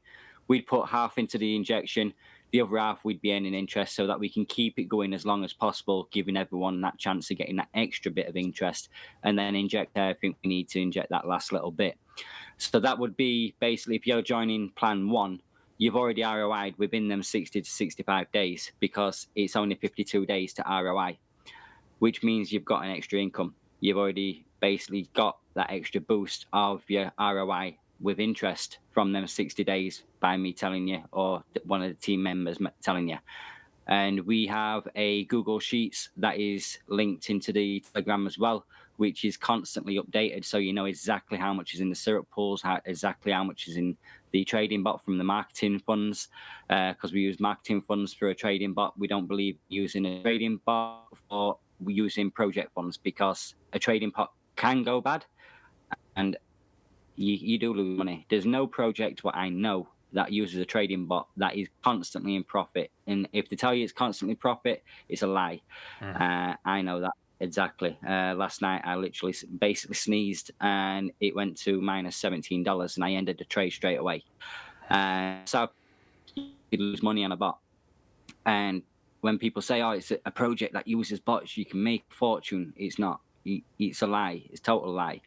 we'd put half into the injection, the other half we'd be earning interest so that we can keep it going as long as possible, giving everyone that chance of getting that extra bit of interest and then inject everything we need to inject that last little bit. So that would be basically if you're joining plan 1, you've already ROI'd within them 60 to 65 days because it's only 52 days to ROI, which means you've got an extra income. You've already basically got that extra boost of your ROI with interest from them 60 days by me telling you or one of the team members telling you. And we have a Google Sheets that is linked into the Telegram as well, which is constantly updated. So you know exactly how much is in the syrup pools, exactly how much is in the trading bot from the marketing funds, because we use marketing funds for a trading bot. We don't believe using a trading bot or using project funds because a trading bot can go bad and you do lose money. There's no project what I know that uses a trading bot that is constantly in profit. And if they tell you it's constantly profit, it's a lie. I know that exactly. Last night I literally basically sneezed and it went to minus $17 and I ended the trade straight away. So you lose money on a bot. And when people say, oh, it's a project that uses bots, you can make a fortune, it's not. It's a lie. It's a total lie.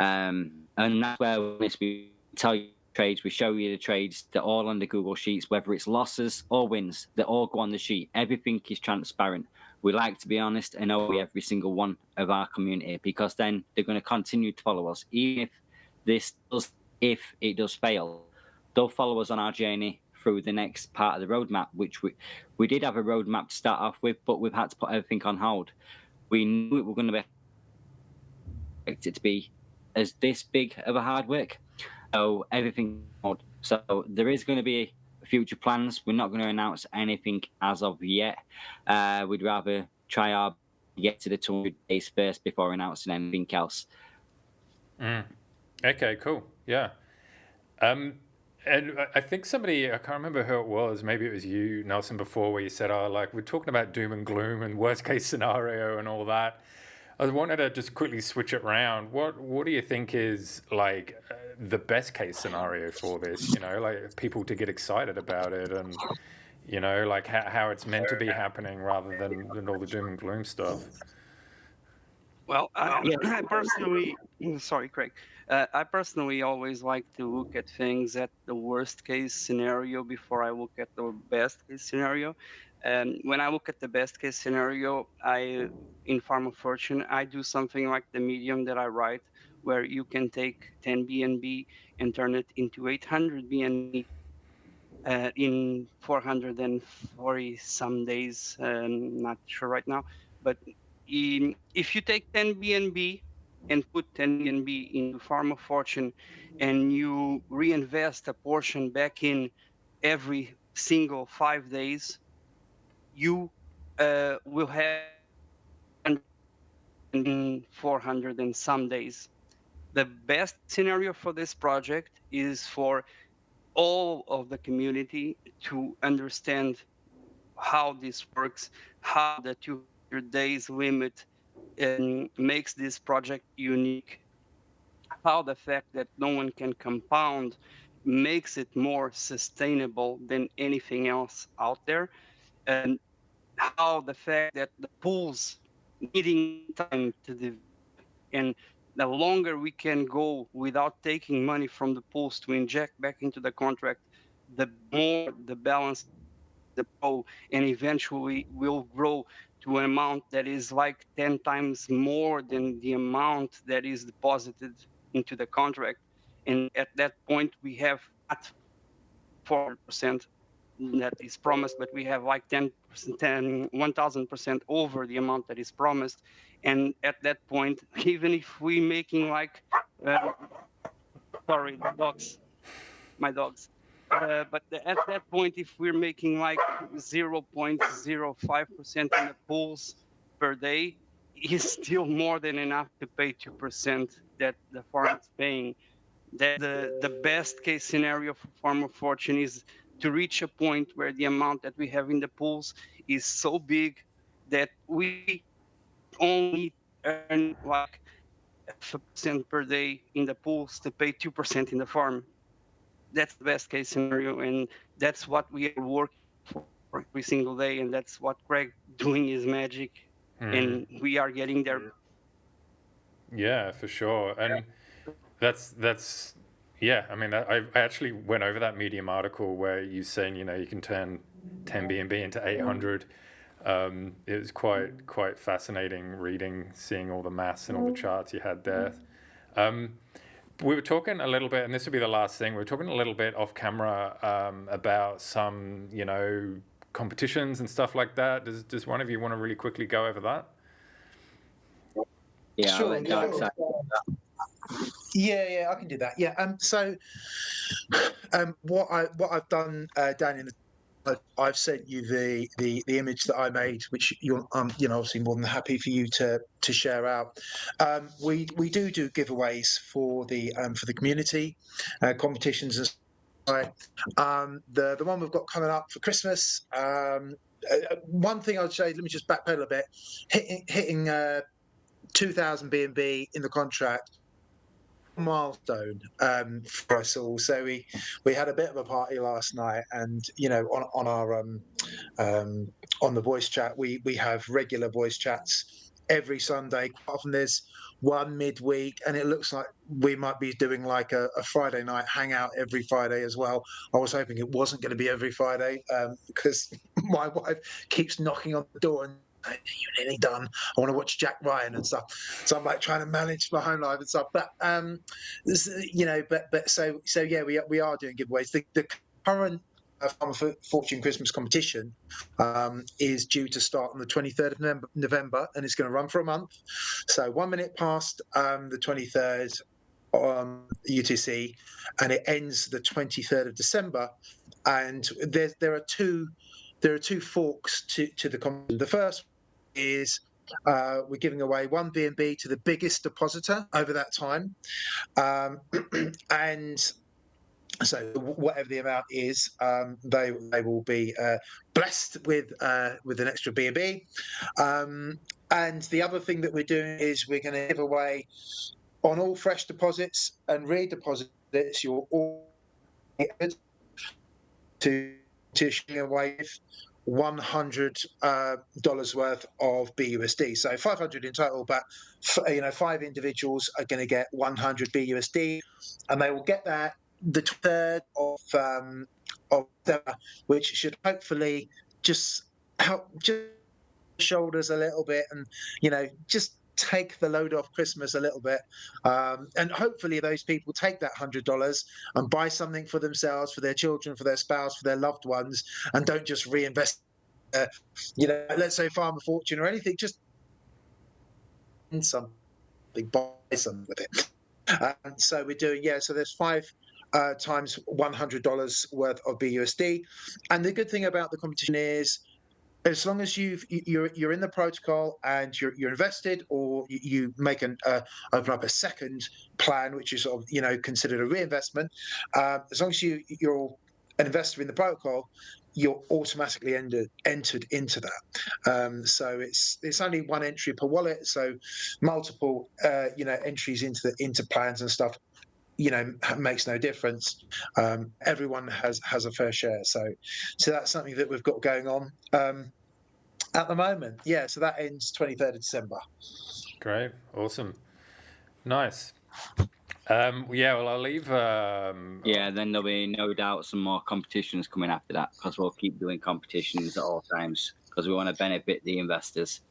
And that's where we tell you trades, we show you the trades, they're all on the Google Sheets, whether it's losses or wins, they all go on the sheet. Everything is transparent. We like to be honest and know every single one of our community because then they're going to continue to follow us. Even if it does fail, they'll follow us on our journey through the next part of the roadmap, which we did have a roadmap to start off with, but we've had to put everything on hold. We knew it was going to be expected to be as this big of a hard work. So everything. So there is going to be future plans. We're not going to announce anything as of yet. We'd rather try our get to the 200 days first before announcing anything else. Okay, cool. Yeah. And I think somebody, I can't remember who it was, maybe it was you, Nelson, before, where you said, oh, like, we're talking about doom and gloom and worst case scenario and all that. I wanted to just quickly switch it around. What do you think is like the best case scenario for this? Like people to get excited about it, and like how it's meant to be happening rather than all the doom and gloom stuff. Well, I personally, sorry, Craig. I personally always like to look at things at the worst case scenario before I look at the best case scenario. And when I look at the best case scenario, in Farm of Fortune, I do something like the medium that I write, where you can take 10 BNB and turn it into 800 BNB in 440 some days. Not sure right now, but if you take 10 BNB and put 10 BNB into Farm of Fortune and you reinvest a portion back in every single 5 days, you will have in 400 and some days. The best scenario for this project is for all of the community to understand how this works, how the 200 days limit makes this project unique, how the fact that no one can compound makes it more sustainable than anything else out there, and how the fact that the pools needing time to develop, and the longer we can go without taking money from the pools to inject back into the contract, the more the balance the pro, and eventually will grow to an amount that is like 10 times more than the amount that is deposited into the contract. And at that point, we have not 400% that is promised, but we have like 1000% over the amount that is promised. And at that point, even if we making like, uh, sorry, dogs, my dogs. At that point, if we're making like 0.05% in the pools per day, is still more than enough to pay 2% that the farm is paying. That the best case scenario for Farm of Fortune is to reach a point where the amount that we have in the pools is so big that we only need to earn like 0.5% per day in the pools to pay 2% in the farm. That's the best case scenario, and that's what we are working for every single day, and that's what Craig doing his magic, and we are getting there. Yeah, for sure. And that's yeah. I mean, I actually went over that Medium article where you saying you can turn 10 BNB into 800. It was quite fascinating reading, seeing all the maths and all the charts you had there. We were talking a little bit, and this will be the last thing. We were talking a little bit off camera about some competitions and stuff like that. Does one of you want to really quickly go over that? Yeah, I'll Sure. let Dark say. Yeah, I can do that. Yeah. So, what I've done, Dan, I've sent you the image that I made, which you're obviously more than happy for you to share out. We do giveaways for the community competitions and stuff. The one we've got coming up for Christmas. One thing I'd say, let me just backpedal a bit. Hitting 2,000 BNB in the contract, milestone for us all. So we had a bit of a party last night, and on our on the voice chat, we have regular voice chats every Sunday. Quite often there's one midweek, and it looks like we might be doing like a Friday night hangout every Friday as well. I was hoping it wasn't going to be every Friday because my wife keeps knocking on the door and you're nearly done. I want to watch Jack Ryan and stuff. So I'm like trying to manage my home life and stuff. But so yeah, we are doing giveaways. The current Farm of Fortune Christmas competition is due to start on the 23rd of November, and it's going to run for a month. So 1 minute past the 23rd UTC, and it ends the 23rd of December. And there are two forks to the competition. The first is we're giving away 1 BNB to the biggest depositor over that time, and so whatever the amount is, they will be blessed with an extra BNB. And the other thing that we're doing is we're going to give away on all fresh deposits and redeposits. You're all to share away with $100 worth of BUSD. So 500 in total, but 5 individuals are going to get 100 BUSD, and they will get that the 3rd of December, which should hopefully just help just shoulders a little bit, and just take the load off Christmas a little bit, and hopefully those people take that $100 and buy something for themselves, for their children, for their spouse, for their loved ones, and don't just reinvest. Let's say Farm of Fortune or anything, just something, buy something with it. So we're doing so there's 5 times $100 worth of BUSD, and the good thing about the competition is as long as you're in the protocol and you're invested, or you make an open up a second plan, which is sort of considered a reinvestment. As long as you're an investor in the protocol, you're automatically entered into that. So it's only one entry per wallet, so multiple entries into plans and stuff makes no difference. Everyone has a fair share, so that's something that we've got going on at the moment. Yeah, so that ends 23rd of December. Great, awesome, nice. Yeah, well, I'll leave. Yeah, then there'll be no doubt some more competitions coming after that, because we'll keep doing competitions at all times because we want to benefit the investors.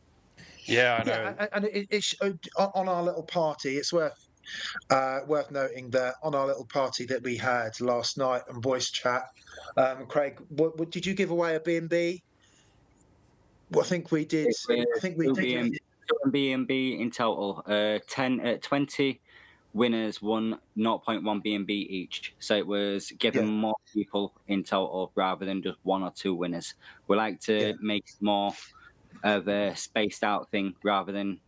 Yeah, I know. Yeah, and it's on our little party. It's worth noting that on our little party that we had last night on voice chat, Craig, what did you give away a BNB? Well, I think we did. I think we Two did. BNB in total. 20 winners won 0.1 BNB each. So it was giving Yeah. more people in total rather than just one or two winners. We like to Yeah. make it more of a spaced out thing rather than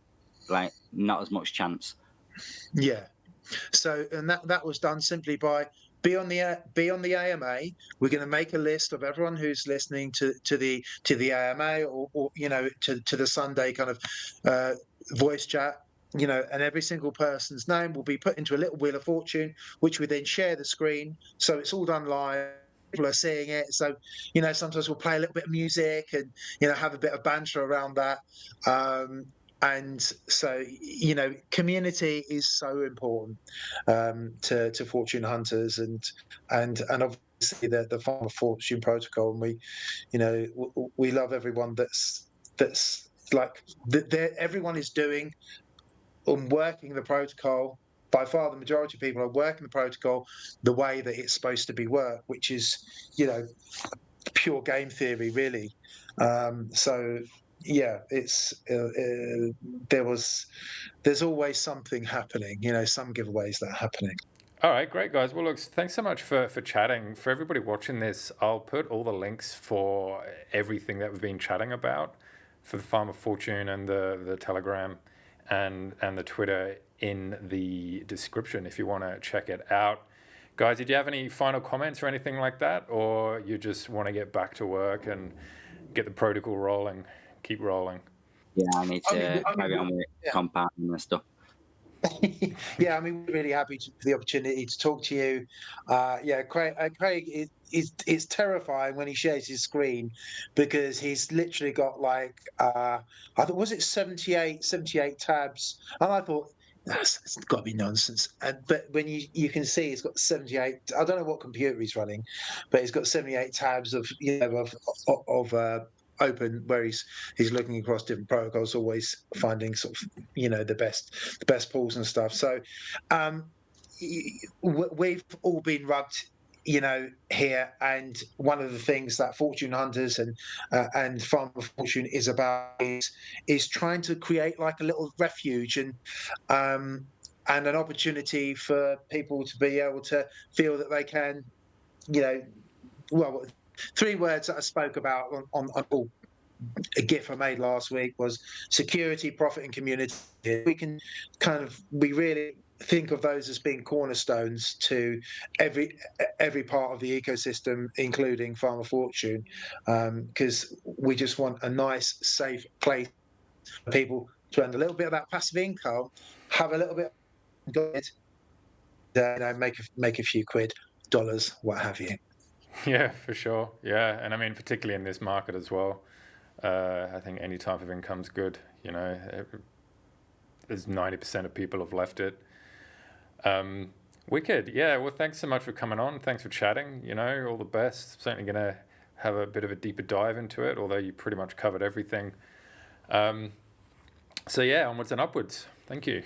like not as much chance. Yeah. So, and that was done simply by be on the AMA. We're going to make a list of everyone who's listening to the AMA, or to the Sunday kind of voice chat. And every single person's name will be put into a little wheel of fortune, which we then share the screen. So it's all done live. People are seeing it. So, sometimes we'll play a little bit of music and, have a bit of banter around that. And so, community is so important to fortune hunters, and obviously the Farm of Fortune protocol. And we love everyone that's like everyone is doing and working the protocol. By far, the majority of people are working the protocol the way that it's supposed to be worked, which is pure game theory, really. So yeah, it's there's always something happening. Some giveaways that are happening. All right, great guys. Well, look, thanks so much for chatting. For everybody watching this, I'll put all the links for everything that we've been chatting about for the Farm of Fortune and the Telegram and the Twitter in the description if you want to check it out. Guys, did you have any final comments or anything like that, or you just want to get back to work and get the protocol rolling, keep rolling? Yeah, I need to carry on with compounding and stuff. Yeah, I mean, we're really happy for the opportunity to talk to you. Yeah, Craig is terrifying when he shares his screen, because he's literally got like I thought, was it 78 tabs, and I thought it's got to be nonsense. But when you can see he's got 78. I don't know what computer he's running, but he's got 78 tabs of open, where he's looking across different protocols, always finding sort of the best pools and stuff. So we've all been rubbed here, and one of the things that fortune hunters and Farm of Fortune is about is trying to create like a little refuge and an opportunity for people to be able to feel that they can, well, three words that I spoke about on a GIF I made last week was security, profit, and community. We really think of those as being cornerstones to every part of the ecosystem, including Farm of Fortune, because we just want a nice, safe place for people to earn a little bit of that passive income, have a little bit of good, make a few quid, dollars, what have you. Yeah, for sure. Yeah, and I mean, particularly in this market as well. I think any type of income's good. There's 90% of people have left it. Wicked. Yeah, well, thanks so much for coming on. Thanks for chatting. All the best. Certainly going to have a bit of a deeper dive into it, although you pretty much covered everything. So yeah, onwards and upwards. Thank you.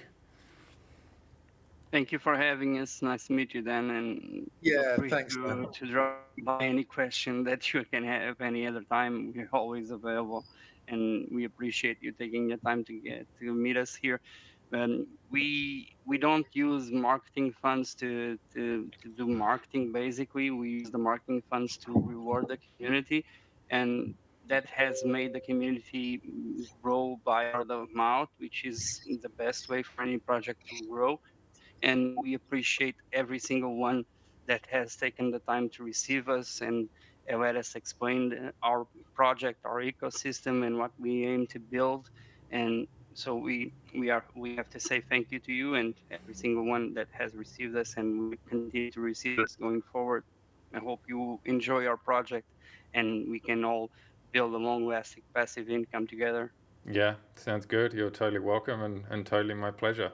Thank you for having us. Nice to meet you, Dan. And Yeah, feel free thanks, to drop by any question that you can have any other time. We're always available, and we appreciate you taking the time to meet us here. We don't use marketing funds to do marketing. Basically, we use the marketing funds to reward the community, and that has made the community grow by word of mouth, which is the best way for any project to grow. And we appreciate every single one that has taken the time to receive us and let us explain our project, our ecosystem, and what we aim to build. And so we have to say thank you to you and every single one that has received us and will continue to receive us going forward. I hope you enjoy our project and we can all build a long-lasting passive income together. Yeah, sounds good. You're totally welcome and totally my pleasure.